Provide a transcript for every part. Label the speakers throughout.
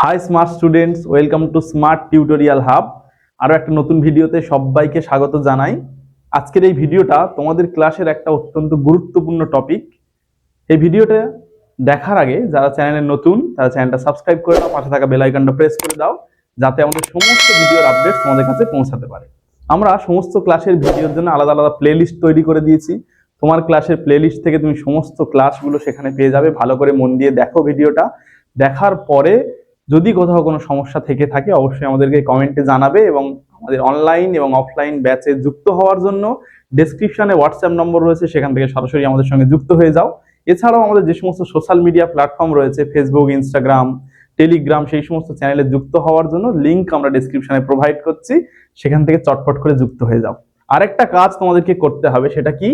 Speaker 1: High smart students, welcome to smart tutorial hub. আরও একটা নতুন ভিডিওতে সবাইকে স্বাগত জানাই। আজকের এই ভিডিওটা তোমাদের ক্লাসের একটা অত্যন্ত গুরুত্বপূর্ণ টপিক। এই ভিডিওটা দেখার আগে যারা চ্যানেলে নতুন তারা চ্যানেলটা সাবস্ক্রাইব করে দাও, পাশে থাকা বেল আইকনটা প্রেস করে দাও যাতে আমাদের সমস্ত ভিডিওর আপডেট তোমাদের কাছে পৌঁছাতে পারে। আমরা সমস্ত ক্লাসের ভিডিওর জন্য আলাদা আলাদা প্লেলিস্ট তৈরি করে দিয়েছি। তোমার ক্লাসের প্লেলিস্ট থেকে তুমি সমস্ত ক্লাসগুলো সেখানে পেয়ে যাবে। ভালো করে মন দিয়ে দেখো ভিডিওটা। দেখার পরে যদি কোথাও কোনো সমস্যা থেকে থাকে অবশ্যই আমাদেরকে কমেন্টে জানাবে, এবং আমাদের অনলাইন এবং অফলাইন ব্যাচে যুক্ত হওয়ার জন্য ডেসক্রিপশনে হোয়াটসঅ্যাপ নম্বর রয়েছে, সেখান থেকে সরাসরি আমাদের সঙ্গে যুক্ত হয়ে যাও। এছাড়াও আমাদের যে সমস্ত সোশ্যাল মিডিয়া প্ল্যাটফর্ম রয়েছে, ফেসবুক, ইনস্টাগ্রাম, টেলিগ্রাম, সেই সমস্ত চ্যানেলে যুক্ত হওয়ার জন্য লিঙ্ক আমরা ডেসক্রিপশনে প্রোভাইড করছি, সেখান থেকে চটপট করে যুক্ত হয়ে যাও। আরেকটা কাজ তোমাদেরকে করতে হবে, সেটা কি,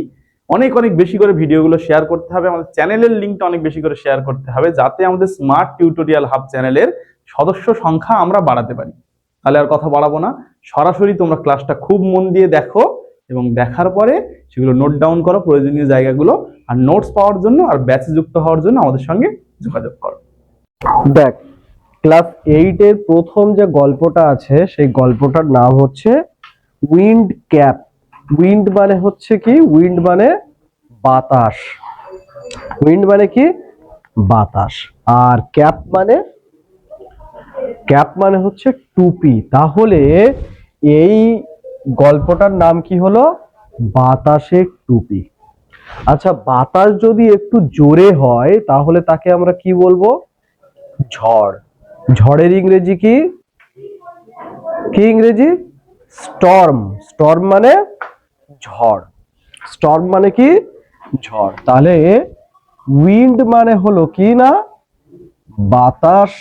Speaker 1: অনেক অনেক বেশি করে ভিডিওগুলো শেয়ার করতে হবে। আমাদের চ্যানেলের লিঙ্কটা অনেক বেশি করে শেয়ার করতে হবে যাতে আমাদের স্মার্ট টিউটোরিয়াল হাব চ্যানেলের সদস্য সংখ্যা আমরা বাড়াতে পারি। তাহলে আর কথা বাড়াবো না, সরাসরি তোমরা ক্লাসটা খুব মন দিয়ে দেখো এবং দেখার পরে সেগুলো নোট ডাউন করো প্রয়োজনীয় জায়গাগুলো, আর নোটস পাওয়ার জন্য আর ব্যাচে যুক্ত হওয়ার জন্য আমাদের সঙ্গে যোগাযোগ করো।
Speaker 2: দেখ, ক্লাস 8 এর প্রথম যে গল্পটা আছে সেই গল্পটার নাম হচ্ছে উইন্ড ক্যাপ। উইন্ড মানে হচ্ছে কি, উইন্ড মানে বাতাস। উইন্ড মানে কি, বাতাস। আর ক্যাপ মানে হচ্ছে টুপি। তাহলে এই গল্পটার নাম কি হলো? বাতাসের টুপি। আচ্ছা, বাতাস যদি একটু জোরে হয় তাহলে তাকে আমরা কি বলবো? ঝড়। ঝড়ের ইংরেজি কি? কি ইংরেজি? স্টর্ম। স্টর্ম মানে ঝড়। স্টর্ম মানে কি? ঝড়। তাহলে উইন্ড মানে হলো কি না, বাতাস।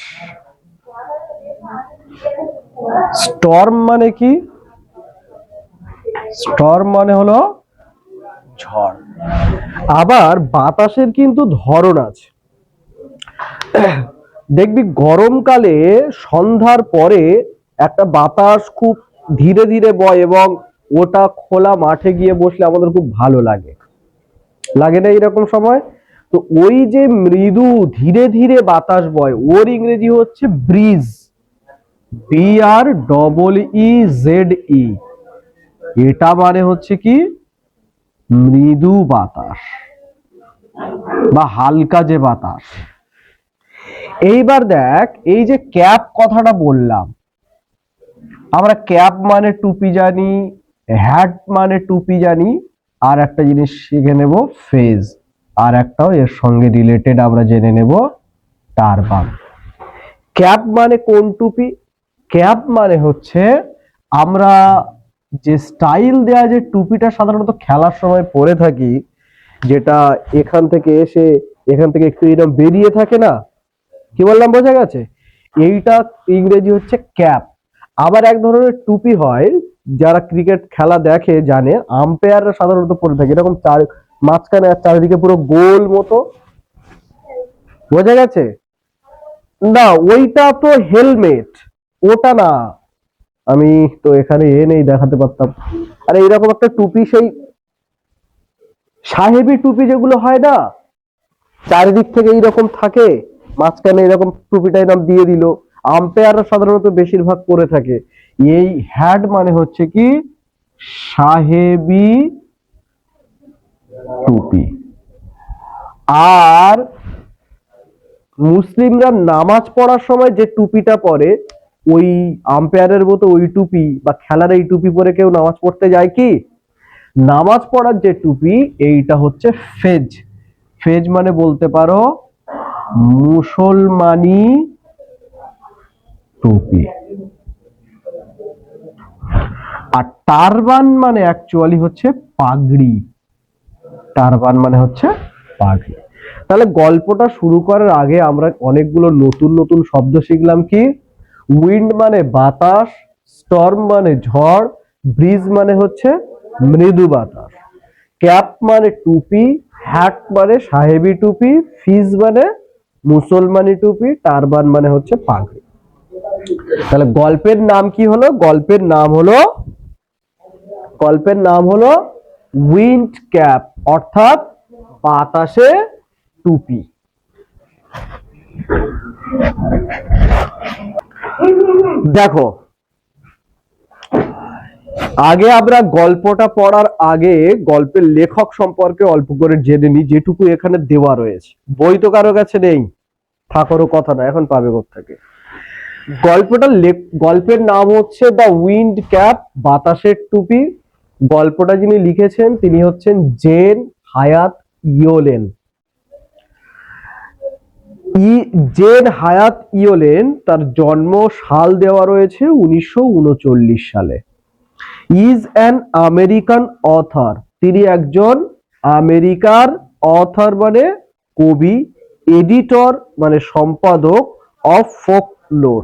Speaker 2: স্টর্ম মানে কি? স্টর্ম মানে হলো ঝড়। আবার বাতাসের কিন্তু ধরন আছে। দেখবি গরমকালে সন্ধ্যার পরে একটা বাতাস খুব ধীরে ধীরে বয় এবং ওটা খোলা মাঠে গিয়ে বসলে আমাদের খুব ভালো লাগে, লাগে না এরকম সময়? তো ওই যে মৃদু ধীরে ধীরে বাতাস বয় ওর ইংরেজি হচ্ছে ব্রিজ। BREEZE। এটা মানে হচ্ছে কি, মৃদু বাতাস বা হালকা যে বাতাস। এইবার দেখ, এই যে ক্যাপ কথাটা বললাম, আমরা ক্যাপ মানে টুপি জানি, হ্যাট মানে টুপি জানি, আর একটা জিনিস শিখে নেব, ফেজ। আর একটাও এর সঙ্গে রিলেটেড আমরা জেনে নেব, টারবান। ক্যাপ মানে কোন টুপি? ক্যাপ মানে হচ্ছে আমরা যে স্টাইল দেয়া যে টুপিটা সাধারণত খেলার সময় পরে থাকি, যেটা এখান থেকে এসে এখান থেকে একটু এরকম বেরিয়ে থাকে না, কি বললাম, বোঝা গেছে? এইটা ইংরেজি হচ্ছে ক্যাপ। আবার এক ধরনের টুপি হয়, যারা ক্রিকেট খেলা দেখে জানে, আম্পায়াররা সাধারণত পরে থাকে এরকম চার মাঝখানে আর চারিদিকে পুরো গোল মতো, বোঝা গেছে? না, ওইটা তো হেলমেট, ওটা না। আমি তো এখানে নেই, দেখাতে পারতাম। আরে এরকম একটা টুপি, সেই সাহেবি টুপি যেগুলো হয় না, চারিদিক থেকে এইরকম থাকে, মাঝখানে এরকম টুপিটা এরকম দিয়ে দিল, আম্পায়াররা সাধারণত বেশিরভাগ পরে থাকে। এই হ্যাট মানে হচ্ছে কি, সাহেবি টুপি। আর মুসলিমরা নামাজ পড়ার সময় যে টুপিটা পরে, ওই আম্পায়ারের মতো ওই টুপি বা খেলার এই টুপি পরে কেউ নামাজ পড়তে যায় কি? নামাজ পড়ার যে টুপি, এইটা হচ্ছে ফেজ। ফেজ মানে বলতে পারো মুসলমানি টুপি। আর টারবান মানে অ্যাকচুয়ালি হচ্ছে পাগড়ি। টারবান মানে হচ্ছে পাগড়ি। তাহলে গল্পটা শুরু করার আগে আমরা অনেকগুলো নতুন নতুন শব্দ শিখলাম। কি? উইন্ড মানে বাতাস, স্টর্ম মানে ঝড়, ব্রিজ মানে হচ্ছে মৃদু বাতাস, ক্যাপ মানে টুপি, হ্যাট মানে সাহেবি টুপি, ফিজ মানে মুসলমানি টুপি, টারবান মানে হচ্ছে পাগড়ি। তাহলে গল্পের নাম কি হলো? গল্পের নাম হলো উইন্ড ক্যাপ, অর্থাৎ বাতাসে টুপি। দেখো, আগে আমরা গল্পটা পড়ার আগে গল্পের লেখক সম্পর্কে অল্প করে জেনে নিই, যেটুকু এখানে দেওয়া রয়েছে। বই তো কারো কাছে নেই, থাকারও কথা না, এখন পাবে কোত্থেকে। গল্পের নাম হচ্ছে দ্য উইন্ড ক্যাপ, বাতাসের টুপি। গল্পটা যিনি লিখেছেন তিনি হচ্ছেন জেন হায়াত ইয়োলেন। জেন হায়াত ইয়োলেন, তার জন্ম সাল দেওয়া রয়েছে 1939 সালে। ইজ অ্যান আমেরিকান অথর, তিনি একজন আমেরিকার অথর মানে কবি, এডিটর মানে সম্পাদক, অফ ফোকলোর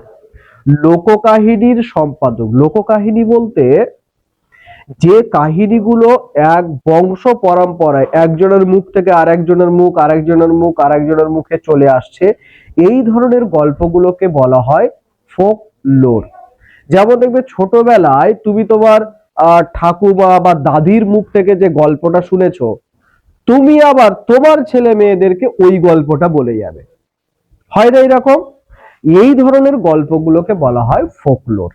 Speaker 2: লোককাহিনীর সম্পাদক। লোককাহিনী বলতে যে কাহিনীগুলো এক বংশ পরম্পরায় একজনের মুখ থেকে আরেকজনের মুখ, আরেকজনের মুখ, আরেকজনের মুখে চলে আসছে, এই ধরনের গল্পগুলোকে বলা হয় ফোকলোর। যেমন দেখবে ছোটবেলায় তুমি তোমার ঠাকুমা বা দাদির মুখ থেকে যে গল্পটা শুনেছো, তুমি আবার তোমার ছেলে মেয়েদেরকে ওই গল্পটা বলে যাবে, হয় না এরকম? এই ধরনের গল্পগুলোকে বলা হয় ফোকলোর।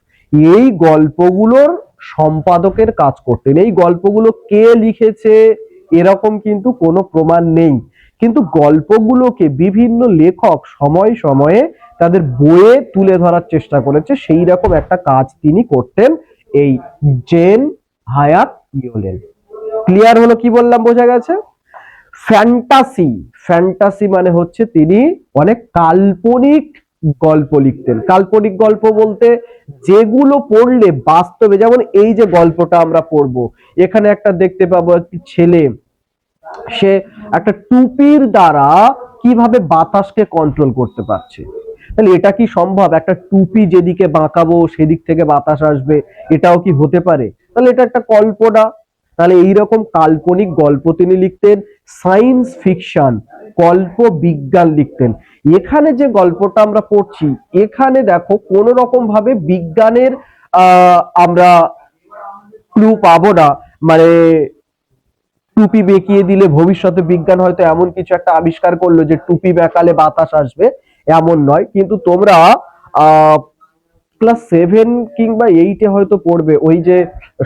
Speaker 2: এই গল্পগুলোর সম্পাদকের কাজ করতেন। এই গল্পগুলো কে লিখেছে এরকম কিন্তু কোনো প্রমাণ নেই, কিন্তু গল্পগুলোকে বিভিন্ন লেখক সময়ে সময়ে তাদের বইয়ে তুলে ধরার চেষ্টা করেছে, সেই রকম একটা কাজ তিনি করতেন এই জেন হায়াত ইয়োলেন। ক্লিয়ার হলো? কি বললাম, বোঝা গেছে? ফ্যান্টাসি, ফ্যান্টাসি মানে হচ্ছে তিনি অনেক কাল্পনিক গল্প লিখতেন। কাল্পনিক গল্প বলতে যেগুলো পড়লে বাস্তবে, যেমন এই যে গল্পটা আমরা পড়বো, এখানে একটা দেখতে পাবো একটি ছেলে, সে একটা টুপির দ্বারা কিভাবে বাতাসকে কন্ট্রোল করতে পারছে। তাহলে এটা কি সম্ভব? একটা টুপি যেদিকে বাঁকাবো সেদিক থেকে বাতাস আসবে, এটাও কি হতে পারে? তাহলে এটা একটা কল্পনা। তাহলে এইরকম কাল্পনিক গল্প তিনি লিখতেন। সায়েন্স ফিকশন, কল্প বিজ্ঞান লিখতেন। এখানে যে গল্পটা আমরা পড়ছি, এখানে দেখো কোন রকম ভাবে বিজ্ঞানের আমরা ক্লু পাবো না, মানে টুপি বেঁকিয়ে দিলে ভবিষ্যতে বিজ্ঞান হয়তো এমন কিছু একটা আবিষ্কার করলো যে টুপি বেঁকালে বাতাস আসবে, এমন নয়। কিন্তু তোমরা ক্লাস 7 কিংবা 8-এ হয়তো পড়বে, ওই যে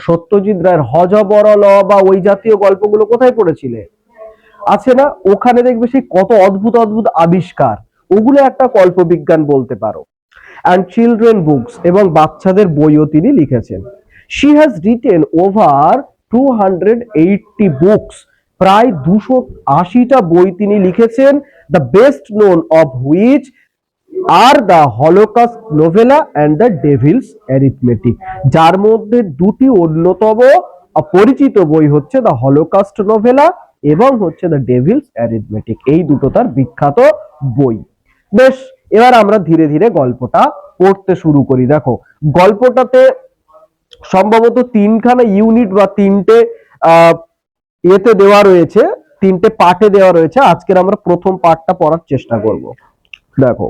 Speaker 2: সত্যজিৎ রায়ের হযবরল বা ওই জাতীয় গল্পগুলো কোথায় পড়েছিলে? আছে না? ওখানে দেখবে সেই কত অদ্ভুত অদ্ভুত আবিষ্কার, ওগুলো একটা কল্পবিজ্ঞান বলতে পারো। অ্যান্ড চিলড্রেন বুকস, এবং বাচ্চাদের বইও তিনি লিখেছেন। She has written over 280 books, প্রায় 280টা বই তিনি লিখেছেন। The best known of which are the Holocaust নোভেলা and the Devil's arithmetic, যার মধ্যে দুটি অন্যতম পরিচিত বই হচ্ছে দ্য হলোকাস্ট নোভেলা এবং হচ্ছে দ্য ডেভিলস অ্যারিথমেটিক। এই দুটো তার বিখ্যাত বই। বেশ, এবার আমরা ধীরে ধীরে গল্পটা পড়তে শুরু করি। দেখো, গল্পটাতে সম্ভবত 3খানা ইউনিট বা 3টে এতে দেওয়া রয়েছে, 3টে পার্টে দেওয়া রয়েছে। আজকের আমরা প্রথম পার্টটা পড়ার চেষ্টা করব। দেখো,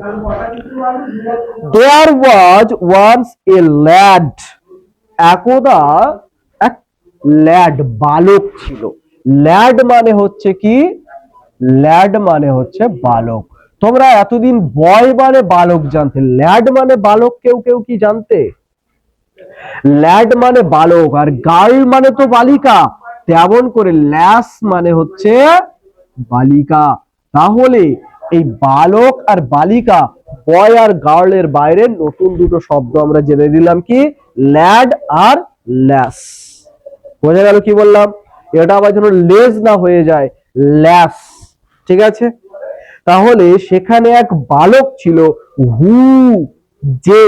Speaker 2: দেয়ার ওয়াজ ওয়ান্স এ ল্যাড, একদা এক ল্যাড, বালক ছিল। ল্যাড মানে হচ্ছে কি? ল্যাড মানে হচ্ছে বালক। তোমরা এতদিন বয় মানে বালক জানতে, ল্যাড মানে বালক কেউ কেউ কি জানতে? ল্যাড মানে বালক, আর গার্ল মানে তো বালিকা, তেমন করে ল্যাস মানে হচ্ছে বালিকা। তাহলে এই বালক আর বালিকা, বয় আর গার্লের বাইরে নতুন দুটো শব্দ আমরা জেনে দিলাম, কি? ল্যাড আর ল্যাস। বোঝা গেল কি বললাম? এটা আবার যেন লেজ না হয়ে যায়, ল্যাস। ঠিক আছে? তাহলে সেখানে এক বালক ছিল, হু, যে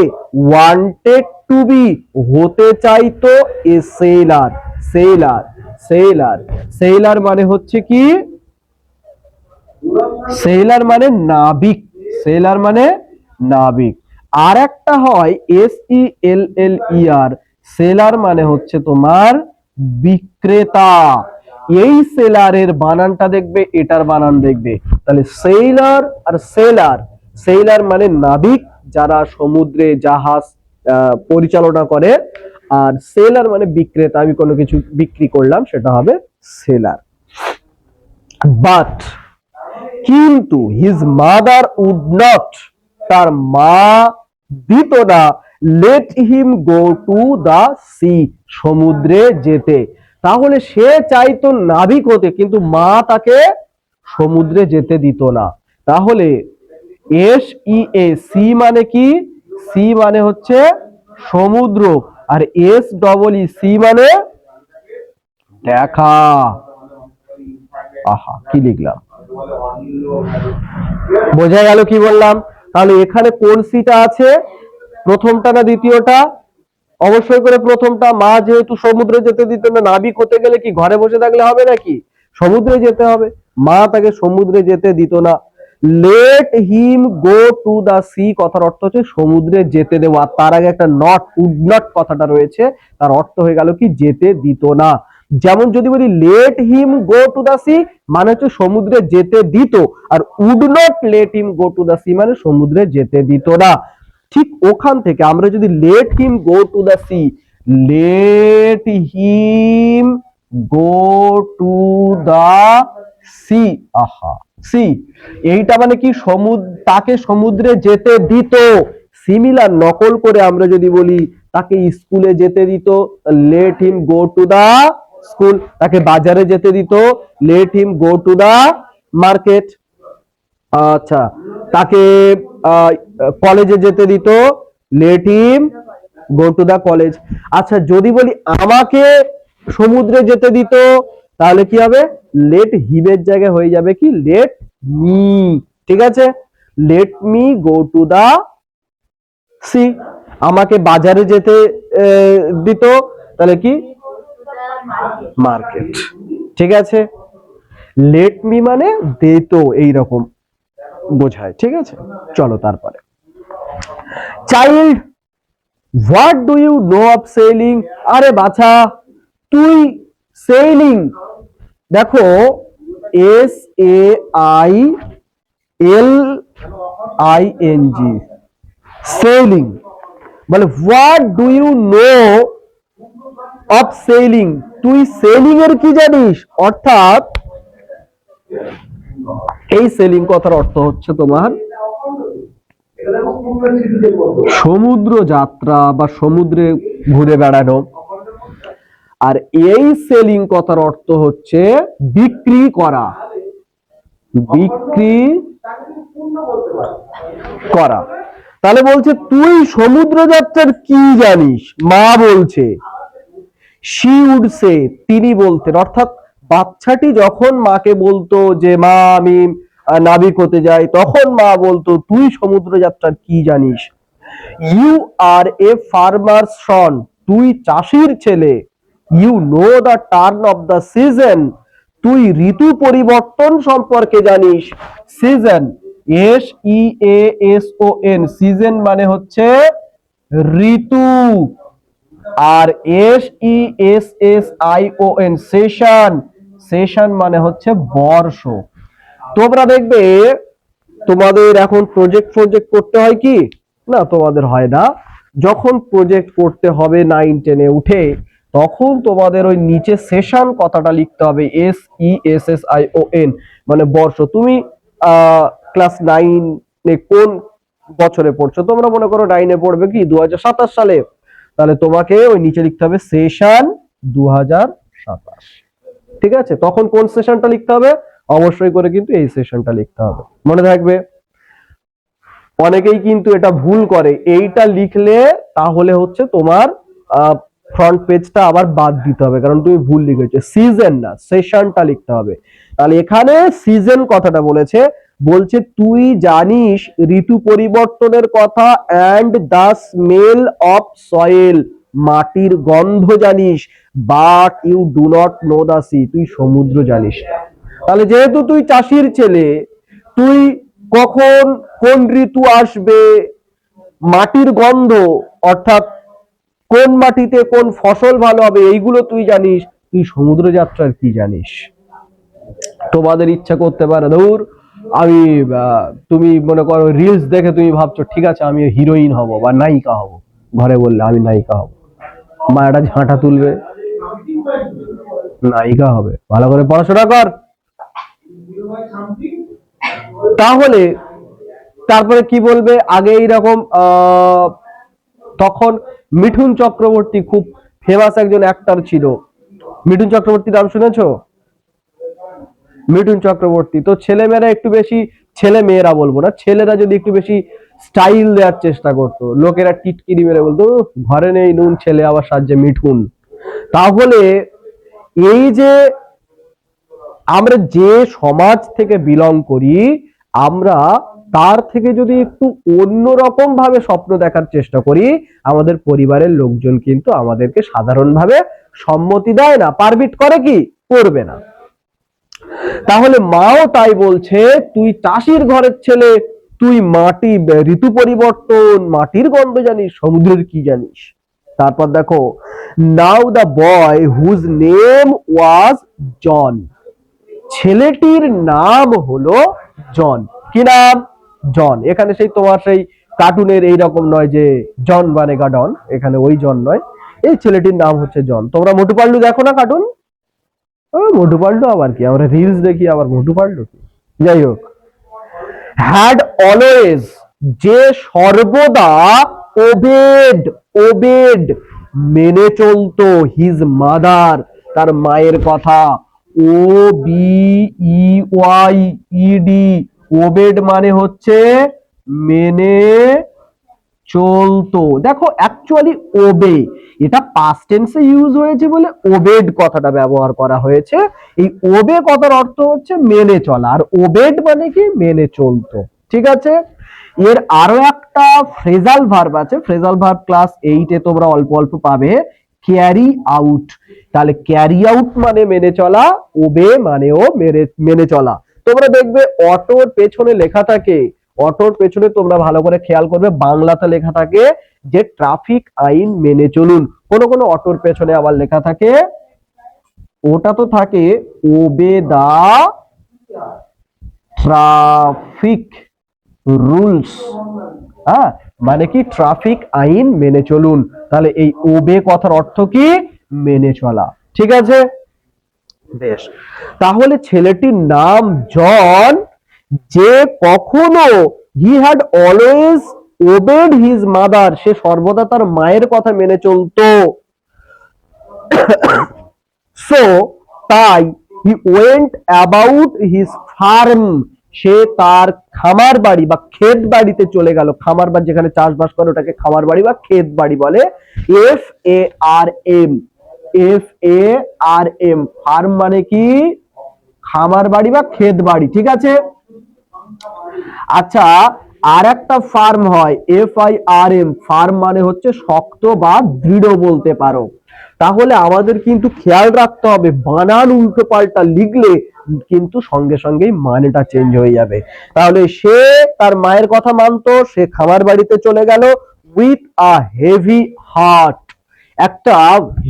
Speaker 2: ওয়ান্টেড টু বি, হতে চাইতো এ সেলার। সেলার, সেলার, সেলার মানে হচ্ছে কি? সেলার মানে নাবিক, সেলার মানে নাবিক। আর একটা হয় SELLER, সেলার মানে হচ্ছে তোমার বিক্রেতা। এই সেলারের বানানটা দেখবে, এটার বানান দেখবে, তাহলে সেলার আর সেলার। সেলার মানে নাবিক, যারা সমুদ্রে জাহাজ পরিচালনা করে, আর সেলার মানে বিক্রেতা, আমি কোনো কিছু বিক্রি করলাম, সেটা হবে সেলার। বাট, কিন্তু হিজ মাদার উড নট, তার মা দিত না, let him go to the sea, সমুদ্রে যেতে। তাহলে সে চাইতো নাবিক হতে, কিন্তু মা তাকে সমুদ্রে যেতে দিত না। তাহলে এস ই এ, সি মানে কি? সি মানে হচ্ছে সমুদ্র, আর এস ডবল ই, সি মানে দেখা। আহা, কি লিখলাম, বোঝা গেল কি বললাম? তাহলে এখানে কোন সিটা আছে, প্রথমটা না দ্বিতীয়টা? অবশ্যই করে প্রথমটা। মা যেহেতু সমুদ্রে যেতে দিত না, নাবিক হতে গেলে কি ঘরে বসে থাকলে হবে নাকি? সমুদ্রে যেতে হবে। মা তাকে সমুদ্রে যেতে দিত না। Let him go to the sea কথার অর্থ হচ্ছে সমুদ্রে যেতে দেওয়া। তার আগে একটা নট, উড নট কথাটা রয়েছে, তার অর্থ হয়ে গেল কি যেতে দিত না। যেমন যদি বলি let him go to the sea মানে হচ্ছে সমুদ্রে যেতে দিত, আর would not let him go to the sea মানে সমুদ্রে যেতে দিত না। ঠিক ওখান থেকে আমরা যদি let him go to the sea, let him go to the sea, আহা, সি, এইটা মানে কি তাকে সমুদ্রে যেতে দিত। সিমিলার নকল করে আমরা যদি বলি তাকে স্কুলে যেতে দিত, let him go to the school. তাকে বাজারে যেতে দিত, let him go to the market. আচ্ছা, তাকে কলেজে যেতে দিত, let him go to the college. আচ্ছা, যদি বলি আমাকে সমুদ্রে যেতে দিত, তাহলে কি হবে? লেট হিমের জায়গায় হয়ে যাবে কি লেট মি। ঠিক আছে, let me go to the sea. আমাকে বাজারে যেতে দিত, তাহলে কি মার্কেট। ঠিক আছে, লেট মি মানে দিত, এইরকম বোঝায়। ঠিক আছে, চলো তারপরে। Child, what do you know of sailing? আরে বাছা, তুই সেলিং, দেখো S A I L I N G, sailing বলে what do you know of sailing, তুই সেলিং এর কি জানিস? অর্থাৎ এই সেলিং কথার অর্থ হচ্ছে তোমার সমুদ্র যাত্রা বা সমুদ্রে ঘুরে বেড়ানো। আর এই সেলিং কথার অর্থ হচ্ছে বিক্রি করা, বিক্রি করা। তাহলে বলছে তুই সমুদ্র যাত্রার কি জানিস? মা বলছে, শি উড সে, তিনি বলতেন। অর্থাৎ বাচ্চাটি যখন মাকে বলতো যে মা আমি নাবিক হতে যাই, তখন মা বলতো তুই সমুদ্র যাত্রার কি জানিস? ইউ আর এ ফার্মার সন, তুই চাষির ছেলে। You know the turn of the season, তুই ঋতু পরিবর্তন সম্পর্কে জানিস। Season, S E A S O N, season মানে হচ্ছে ঋতু। আর S E S S I O N, session, session মানে হচ্ছে বর্ষ। তোমরা দেখবে তোমাদের এখন প্রজেক্ট করতে হয় কি না? তোমাদের হয় না। যখন প্রজেক্ট করতে হবে 9-10 উঠে, তখন তোমাদের ওই নিচে সেশন কথাটা লিখতে হবে, S E S S I O N মানে বর্ষ। তুমি ক্লাস 9 কোন বছরে পড়ছো? তোমরা মনে করো 9 পড়বে কি 2027 সালে, তাহলে তোমাকে ওই নিচে লিখতে হবে সেশন 2027। ঠিক আছে, তখন কোন সেশনটা লিখতে হবে? অবশ্যই করে কিন্তু এই সেশনটা লিখতে হবে, মনে থাকবে। অনেকেই কিন্তু এটা ভুল করে, এইটা লিখলে তাহলে হচ্ছে তোমার ফ্রন্ট পেজটা আবার বাদ দিতে হবে, কারণ তুমি ভুল লিখেছো। সিজন না, সেশনটা লিখতে হবে। তাহলে এখানে সিজন কথাটা বলেছে, বলছে তুই জানিস ঋতু পরিবর্তনের কথা, and the smell of soil, মাটির গন্ধ জানিস, but you do not know the sea, তুই সমুদ্র জানিস। তাহলে যেহেতু তুই চাষির ছেলে, তুই কখন কোন ঋতু আসবে, মাটির গন্ধ অর্থাৎ কোন মাটিতে কোন ফসল ভালো হবে, এইগুলো তুই জানিস, তুই সমুদ্র যাত্রার কি জানিস? তোমাদের ইচ্ছা করতে পারে ধুর আমি, তুমি মনে করো রিলস দেখে তুমি ভাবছো ঠিক আছে আমি হিরোইন হব বা নায়িকা হব, ঘরে বললে আমি নায়িকা হব, মা একটা ঝাঁটা তুলবে, নায়িকা হবে, ভালো করে পড়াশোনা কর। তাহলে তারপরে কি বলবে? আগে এইরকম তখন মিঠুন চক্রবর্তী খুব ফেমাস একজন অ্যাক্টর ছিল। মিঠুন চক্রবর্তীর নাম শুনেছো? মিঠুন চক্রবর্তী। তো ছেলেমেয়েরা একটু বেশি, ছেলে মেয়েরা বলবো না, ছেলেরা যদি একটু বেশি স্টাইল দেওয়ার চেষ্টা করতো, লোকেরা টিটকিরি মেরে বলতো ঘরে নেই নুন, ছেলে আবার সাজছে মিঠুন। তাহলে এই যে আমরা যে সমাজ থেকে বিলং করি, আমরা তার থেকে যদি একটু অন্যরকম ভাবে স্বপ্ন দেখার চেষ্টা করি, আমাদের পরিবারের লোকজন কিন্তু আমাদেরকে সাধারণভাবে সম্মতি দেয় না, পারমিট করে কি? করবে না। তাহলে মাও তাই বলছে, তুই চাষির ঘরের ছেলে, তুই মাটি, ঋতু পরিবর্তন, মাটির গন্ধ জানিস, সমুদ্রের কি জানিস? তারপর দেখো, now the boy whose name was John, ছেলেটির নাম হলো জন। কি নাম? জন। এখানে সেই তোমার সেই কার্টুনের এইরকম নয় যে জন বানেগা ডন, এখানে ওই জন নয়, এই ছেলেটির নাম হচ্ছে জন। তোমরা মোটু পাল্লু দেখো না কার্টুন? মোটু পাল্টু আবার কি, আমরা রিলস দেখি, আবার মোটু পাল্টু কি? যাই হোক, হ্যাড অলওয়েজ, যে সর্বদা, ওবেড, ওবেড মেনে চলতো, হিজ মাদার, তার মায়ের কথা। O B E Y E D, obeyed মানে হচ্ছে মেনে চলতো। দেখো অ্যাকচুয়ালি ওবে, এটা পাস্ট টেন্সে ইউজ হয়েছে বলে ওবেড কথাটা ব্যবহার করা হয়েছে। এই ওবে কথার অর্থ হচ্ছে মেনে চলা, আর ওবেড মানে কি? মেনে চলতো। ঠিক আছে। এর আরো একটা ফ্রেজাল ভার্ব আছে, ফ্রেজাল ভার্ব ক্লাস 8 এ তোমরা অল্প অল্প পাবে, ক্যারি আউট। তাহলে ক্যারি আউট মানে মেনে চলা, ওবে মানেও মেনে চলা। তোমরা দেখবে অটোর পেছনে লেখা থাকে, অটোর পেছনে তোমরা ভালো করে খেয়াল করবে, বাংলাতে লেখা থাকে যে ট্রাফিক আইন মেনে চলুন। কোন কোন অটোর পেছনে আবার লেখা থাকে, ওটা তো থাকে ওবে দা ট্রাফিক রুলস। হ্যাঁ, মানে কি? ট্রাফিক আইন মেনে চলুন। তাহলে এই ওবে কথার অর্থ কি? মেনে চলা। ঠিক আছে, বেশ। তাহলে ছেলেটির নাম জন, যে কখনো, he had always obeyed his mother, সে সর্বদা তার মায়ের কথা মেনে চলতো। সো তাই, he went about his farm, সে তার খামার বাড়ি বা ক্ষেত বাড়িতে চলে গেল। খামার বাড়ি যেখানে চাষবাস করে ওটাকে খামার বাড়ি বা ক্ষেত বাড়ি বলে। F A R M, F A R M, farm মানে কি? খামার বাড়ি বা ক্ষেত বাড়ি। ঠিক আছে। আচ্ছা, আর একটা ফার্ম হয় F I R M, farm মানে হচ্ছে শক্ত বা দৃঢ় বলতে পারো। তাহলে আমাদের কিন্তু খেয়াল রাখতে হবে, বানান উল্টো পাল্টা লিখলে কিন্তু সঙ্গে সঙ্গেই মানেটা চেঞ্জ হয়ে যাবে। তাহলে সে তার মায়ের কথা মানতো, সে খামার বাড়িতে চলে গেল উইথ আ হেভি হার্ট। একটা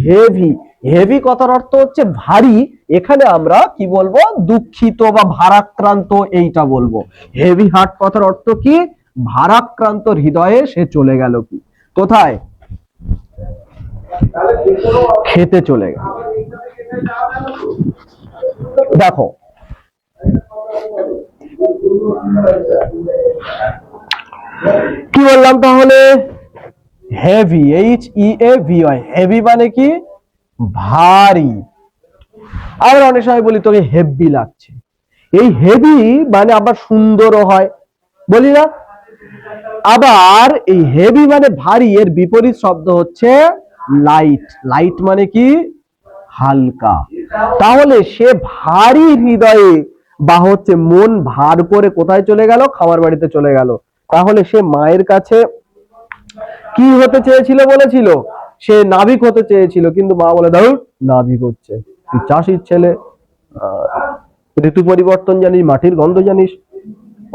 Speaker 2: হেভি, হেভি কথার অর্থ হচ্ছে ভারী, এখানে আমরা কি বলবো? দুঃখিত বা ভারাক্রান্ত, এইটা বলবো। হেভি হার্ট কথার অর্থ কি? ভারাক্রান্ত হৃদয়ে সে চলে গেল কি? কোথায়? খেতে চলে গেল। দেখো কি বললাম তাহলে? Heavy, H E A V Y, heavy মানে কি? ভারী। আমরা অনেক সময় বলি তোকে হেভি লাগছে, এই হেভি মানে আবার সুন্দরও হয়, বলি না? আবার এই হেভি মানে ভারী, এর বিপরীত শব্দ হচ্ছে লাইট। লাইট মানে কি? হালকা। তাহলে সে ভারী হৃদয়ে বা হচ্ছে মন ভার করে কোথায় চলে গেল? খামার বাড়িতে চলে গেল। তাহলে সে মায়ের কাছে কি হতে চেয়েছিল বলেছিল? সে নাবিক হতে চেয়েছিল, কিন্তু মা বলে দাও নাবিক হচ্ছে, তুই চাষির ছেলে, ঋতু পরিবর্তন জানিস, মাটির গন্ধ জানিস।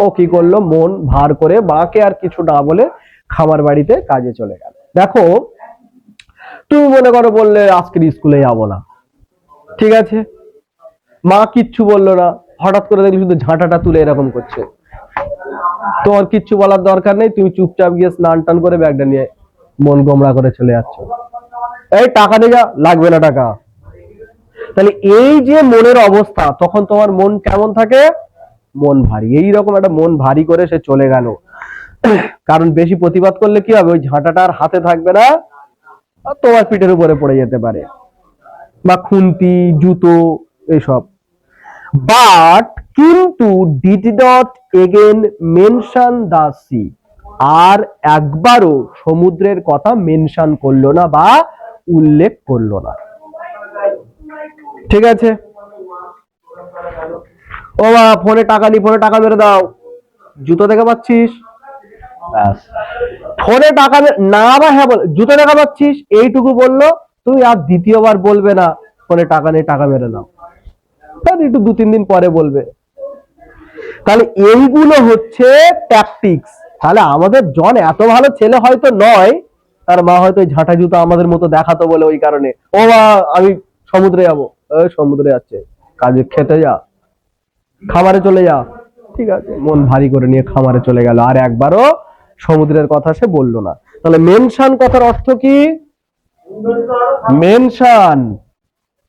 Speaker 2: ও কি করলো? মন ভার করে মাকে আর কিছু না বলে খামার বাড়িতে কাজে চলে গেল। দেখো, তুমি মনে করো বললে আজকে স্কুলে যাবো না, ঠিক আছে, মা কিচ্ছু বললো না, হঠাৎ করে দেখলি শুধু ঝাঁটাটা তুলে এরকম করছে, তোমার কিচ্ছু বলার দরকার নেই, তুমি চুপচাপ গিয়ে স্নান টান করে ব্যাগটা নিয়ে মন গোমড়া করে চলে যাচ্ছ। এই টাকা দিয়ে যা, লাগবে না টাকা। তাহলে এই যে মনের অবস্থা, তখন তোমার মন কেমন থাকে? মন ভারী। এইরকম একটা মন ভারী করে সে চলে গেল। কারণ বেশি প্রতিবাদ করলে কি হবে, ওই ঝাঁটাটা আর হাতে থাকবে না, আর তোমার পিঠের উপরে পড়ে যেতে পারে, বা খুন্তি, জুতো, এসব। বাট কিন্তু did not again mention the sea, আর একবারও সমুদ্রের কথা মেনশন করলো না বা উল্লেখ করলো না। ঠিক আছে, ও মা ফোনে টাকা নি, ফোনে টাকা মেরে দাও, জুতো দেখা পাচ্ছিস, ব্যাস। ফোনে টাকা না বা হ্যাঁ বল, জুতো দেখা পাচ্ছিস, এইটুকু বললো, তুমি আর দ্বিতীয়বার বলবে না ফোনে টাকা নেই, টাকা মেরে নাও, একটু 2-3 দিন পরে বলবে। তাহলে এইগুলো হচ্ছে ট্যাকটিক্স। তাহলে আমাদের জন এত ভালো ছেলে হয়তো নয়, তার মা হয়তো ঝাঁটা জুতো আমাদের মতো দেখাতো বলে ওই কারণে, ও মা আমি সমুদ্রে যাবো, সমুদ্রে যাচ্ছে, কাজে খেতে যা, খামারে চলে যা, ঠিক আছে, মন ভারী করে নিয়ে খামারে চলে গেল, আর একবারও সমুদ্রের কথা সে বললো না। তাহলে মেনশন কথার অর্থ কি? মেনশন,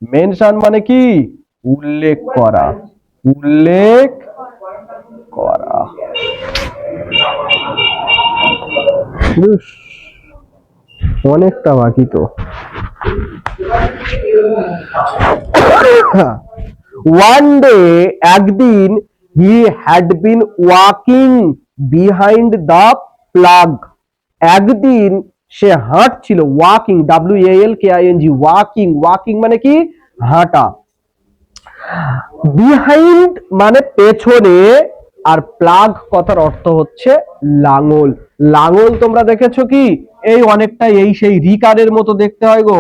Speaker 2: মেনশন মানে কি? উল্লেখ করা, উল্লেখ করা। অনেকটা বাকি তো। ওয়ান ডে, একদিন, he had been walking behind the plug, একদিন সে হাঁটছিল, ওয়াকিং, WALKING, ওয়াকিং, ওয়াকিং মানে কি? হাঁটা। বিহাইন্ড মানে পেছনে, আর প্লাগ কথার অর্থ হচ্ছে লাঙল। লাঙল তোমরা দেখেছো কি? এই অনেকটা এই সেই রিকারের মতো দেখতে হয় গো।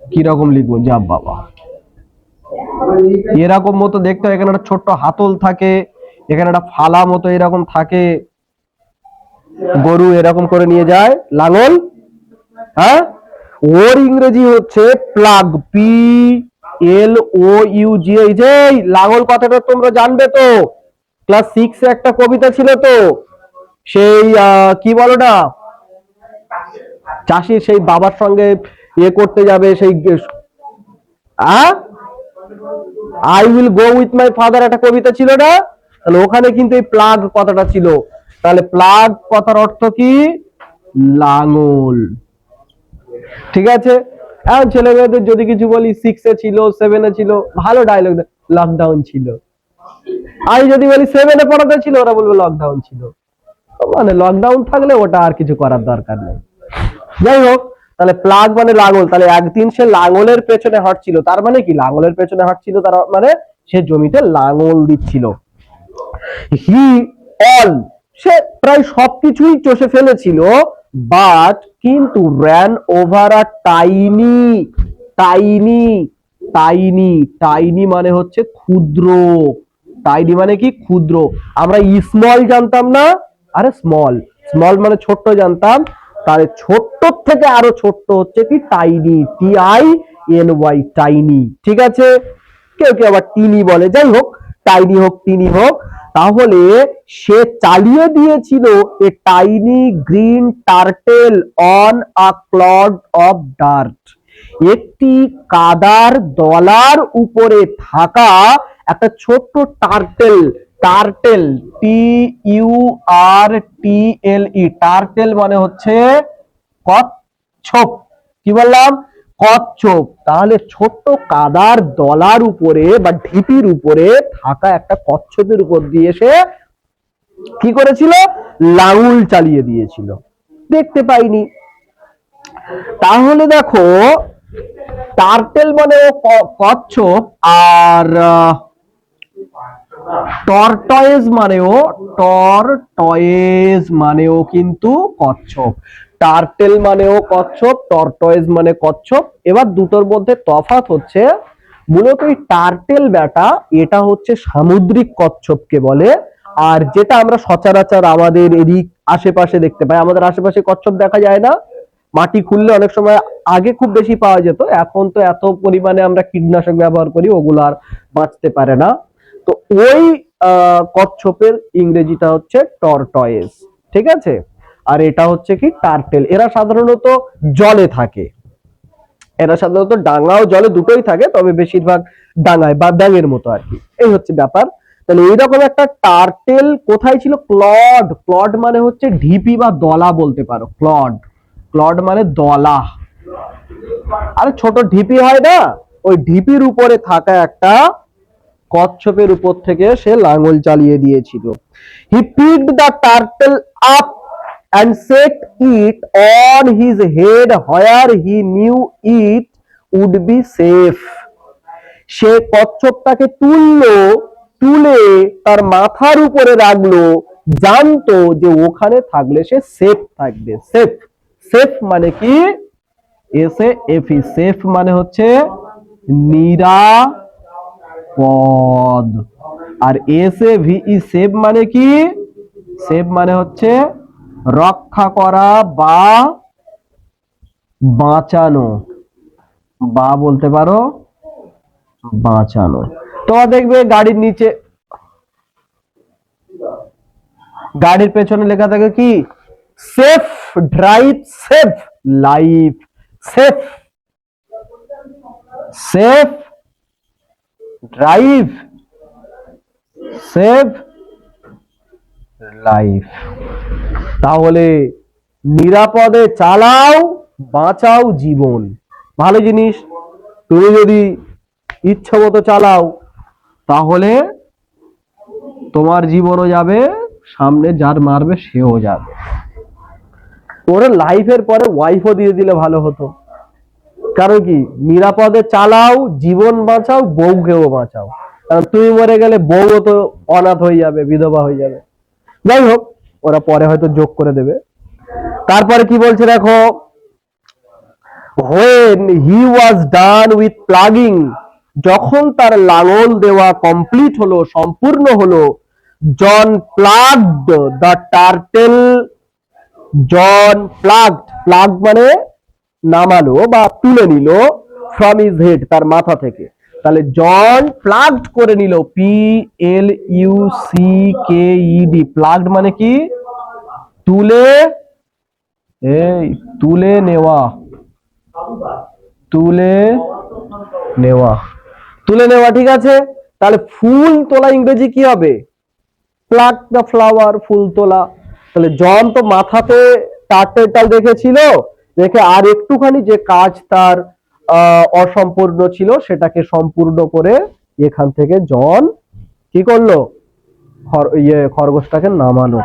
Speaker 2: কিরকম লিখবো, যা বাবা, এরকম মতো দেখতে হয়, এখানে একটা ছোট্ট হাতল থাকে, এখানে একটা ফালা মতো এরকম থাকে, গরু এরকম করে নিয়ে যায়, লাঙল। হ্যাঁ, ওর ইংরেজি হচ্ছে প্লাগ, PLOUG। এই যে লাঙল কথাটা তোমরা জানবে তো, ক্লাস 6 এ একটা কবিতা ছিল তো, সেই কি বলো না, চাষি সেই বাবার সঙ্গে ইয়ে করতে যাবে, সেই I will go with my father, একটা কবিতা ছিল না? তাহলে ওখানে কিন্তু এই প্লাগ কথাটা ছিল। তাহলে প্লাগ কথার অর্থ কি? লাঙল। ঠিক আছে, এখন ছেলে মেয়েদের যদি কিছু বলি, 6 এ ছিল, 7 এ ছিল, ভালো ডায়লগ, লকডাউন ছিল। আমি যদি বলি 7 এ পড়াতে ছিল, ওরা বলবে লকডাউন ছিল। মানে লকডাউন থাকলে ওটা আর কিছু করার দরকার নেই। যাই হোক, তাহলে প্লাগ মানে লাঙল। তাহলে একদিন সে লাঙলের পেছনে হাঁটছিল, তার মানে কি? লাঙলের পেছনে হাঁটছিল তার মানে সে জমিতে লাঙল দিচ্ছিল। হি অল, সে প্রায় সবকিছুই চষে ফেলেছিল, বাট কিন্তু র্যান ওভার আ টাইনি, টাইনি, টাইনি, টাইনি মানে হচ্ছে ক্ষুদ্র, টাইনি মানে কি? ক্ষুদ্র। আমরা স্মল জানতাম না, আরে স্মল, স্মল মানে ছোট্ট জানতাম, তাহলে ছোট্ট থেকে আরো ছোট্ট হচ্ছে কি? Tiny, TINY, tiny. ঠিক আছে, কেউ কেউ আবার টিনি বলে, যাই হোক, টাইনি হোক টিনি হোক, তাহলে সে চালিয়ে দিয়েছিল a tiny green turtle on a clod of dirt, একটি কাদার দলার উপরে থাকা একটা ছোট্ট টার্টেল, টার্টেল, TURTLE, টার্টেল মানে হচ্ছে কচ্ছপ। কি বললাম? কচ্ছপ। তাহলে ছোট্ট কাদার দলার উপরে বা ঢিপির উপরে থাকা একটা কচ্ছপের উপর দিয়ে সে কি করেছিল? লাঙল চালিয়ে দিয়েছিল, দেখতে পাইনি। তাহলে দেখো, টার্টেল মানে কচ্ছপ, আর টর্টয়েজ মানেও, টর্টয়েজ মানেও কিন্তু কচ্ছপ। টার্টেল মানেও কচ্ছপ, টর্টয়েজ মানে কচ্ছপ। এবার দুটোর মধ্যে তফাৎ হচ্ছে, মূলত এই টার্টেল ব্যাটা এটা হচ্ছে সামুদ্রিক কচ্ছপকে বলে, আর যেটা আমরা সচরাচর আমাদের এদিক আশেপাশে দেখতে পাই, আমাদের আশেপাশে কচ্ছপ দেখা যায় না, মাটি খুললে অনেক সময়, আগে খুব বেশি পাওয়া যেত, এখন তো এত পরিমাণে আমরা কীটনাশক ব্যবহার করি, ওগুলো আর বাঁচতে পারে না। তো ওই কচ্ছপের ইংরেজিটা হচ্ছে টর্টয়েজ। ঠিক আছে, আর এটা হচ্ছে কি? টার্টেল। এরা সাধারণত জলে থাকে, এরা সাধারণত ডাঙা ও জলে দুটোই থাকে, তবে বেশিরভাগ ডাঙায় বা ব্যাঙের মতো আর কি। এই হচ্ছে ব্যাপার। তাহলে এইরকম একটা টার্টেল কোথায় ছিল? ক্লড। ক্লড মানে হচ্ছে ঢিপি বা দলা বলতে পারো। ক্লড, ক্লড মানে দলা। আরে ছোট ঢিপি হয় না, ওই ঢিপির উপরে থাকা একটা কচ্ছপের উপর থেকে সে লাঙল চালিয়ে দিয়েছিল। He picked the turtle up and set it on his head where he knew it would be safe. সে কচ্ছপটাকে তুলে তার মাথার উপরে রাখলো, জানতো যে ওখানে থাকলে সে সেফ থাকবে। সেফ, সেফ মানে কি? SAFE, সেফ মানে হচ্ছে নিরাপদ। আর SAVE, সেভ মানে কি? সেভ মানে হচ্ছে রক্ষা করা বা বাঁচানো, বা বলতে পারো বাঁচানো। তোমরা দেখবে গাড়ির নিচে, গাড়ির পেছনে লেখা থাকে কি? Safe drive, safe life. Safe, safe drive, save life. তাহলে নিরাপদে চালাও, বাঁচাও জীবন। ভালো জিনিস। তুমি যদি ইচ্ছা মতো চালাও তাহলে তোমার জীবনও যাবে, সামনে যার মারবে সেও যাবে। ওর লাইফের পরে ওয়াইফও দিয়ে দিলে ভালো হতো। কারণ কি? নিরাপদে চালাও, জীবন বাঁচাও, বউকেও বাঁচাও। কারণ তুমি মরে গেলে বউও তো অনাথ হয়ে যাবে, বিধবা হয়ে যাবে। যাই হোক, ওরা পরে হয়তো যোগ করে দেবে। তারপরে কি বলছে দেখো, when he was done with plugging, যখন তার লাঙল দেওয়া কমপ্লিট হলো, সম্পূর্ণ হলো, John plugged the turtle. John plugged, plug মানে নামালো বা তুলে নিল, ফ্রম হিজ হেড, তার মাথা থেকে। তাহলে জন প্লাগড করে নিল, PLUCKED। প্লাগড মানে কি? তুলে, তুলে নেওয়া, তুলে নেওয়া, তুলে নেওয়া। ঠিক আছে। তাহলে ফুল তোলা ইংরেজি কি হবে? প্লাক দ্য ফ্লাওয়ার, ফুল তোলা। তাহলে জন তো মাথাতে টার্টেলটা রেখেছিল, রেখে আর একটুখানি যে কাজ তার অসম্পূর্ণ ছিল সেটাকে সম্পূর্ণ করে এখান থেকে জন কি করলো? খরগোশটাকে নামালো,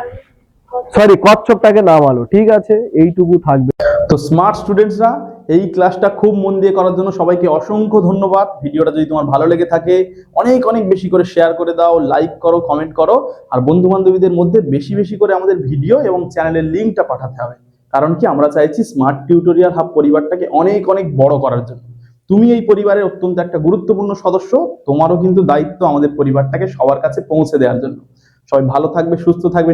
Speaker 2: সরি কচ্ছপটাকে নামালো। ঠিক আছে, এইটুকু থাকবে।
Speaker 1: তো স্মার্ট স্টুডেন্টসরা, এই ক্লাসটা খুব মন দিয়ে করার জন্য সবাইকে অসংখ্য ধন্যবাদ। ভিডিওটা যদি তোমার ভালো লেগে থাকে অনেক অনেক বেশি করে শেয়ার করে দাও, লাইক করো, কমেন্ট করো, আর বন্ধু বান্ধবীদের মধ্যে বেশি বেশি করে আমাদের ভিডিও এবং চ্যানেলের লিঙ্কটা পাঠাতে হবে। কারণ কি? আমরা চাইছি স্মার্ট টিউটোরিয়াল হাব পরিবারটাকে অনেক অনেক বড় করার জন্য। তুমি এই পরিবারের অত্যন্ত একটা গুরুত্বপূর্ণ সদস্য, তোমারও কিন্তু দায়িত্ব আমাদের পরিবারটাকে সবার কাছে পৌঁছে দেওয়ার জন্য। সবাই ভালো থাকবে, সুস্থ থাকবে।